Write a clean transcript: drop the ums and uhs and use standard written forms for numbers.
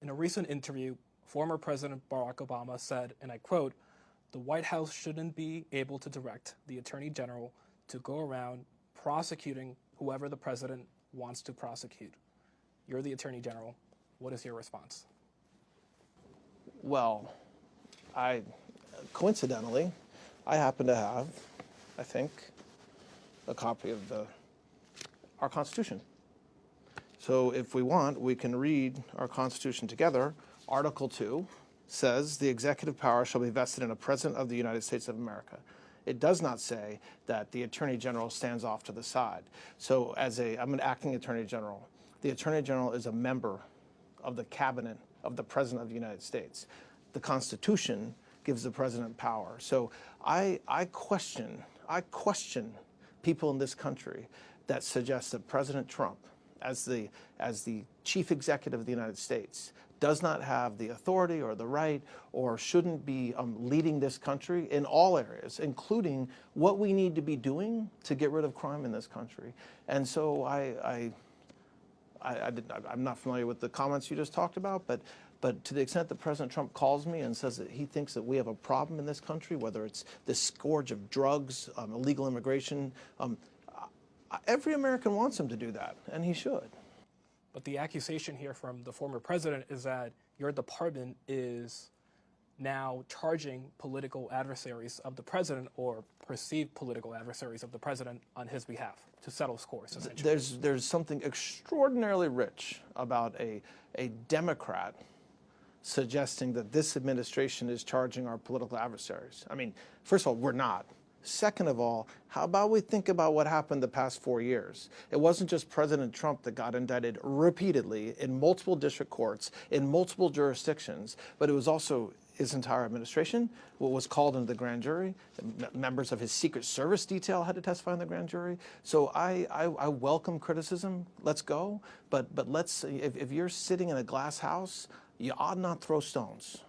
In a recent interview, former President Barack Obama said, and I quote, "The White House shouldn't be able to direct the Attorney General to go around prosecuting whoever the president wants to prosecute." You're the Attorney General. What is your response? Well, coincidentally, I happen to have, I think, a copy of our Constitution. So if we want, we can read our Constitution together. Article 2 says the executive power shall be vested in a President of the United States of America. It does not say that the Attorney General stands off to the side. So I'm an acting Attorney General. The Attorney General is a member of the cabinet of the President of the United States. The Constitution gives the President power. So I question people in this country that suggest that President Trump, as the chief executive of the United States, does not have the authority or the right or shouldn't be leading this country in all areas, including what we need to be doing to get rid of crime in this country. And so I'm not familiar with the comments you just talked about, but to the extent that President Trump calls me and says that he thinks that we have a problem in this country, whether it's this scourge of drugs, illegal immigration, every American wants him to do that, and he should. But the accusation here from the former president is that your department is now charging political adversaries of the president or perceived political adversaries of the president on his behalf to settle scores, essentially. There's something extraordinarily rich about a Democrat suggesting that this administration is charging our political adversaries. I mean, first of all, we're not. Second of all, how about we think about what happened the past 4 years? It wasn't just President Trump that got indicted repeatedly in multiple district courts, in multiple jurisdictions, but it was also his entire administration, what was called into the grand jury. Members of his Secret Service detail had to testify in the grand jury. So I welcome criticism. Let's go. But let's, if you're sitting in a glass house, you ought not throw stones.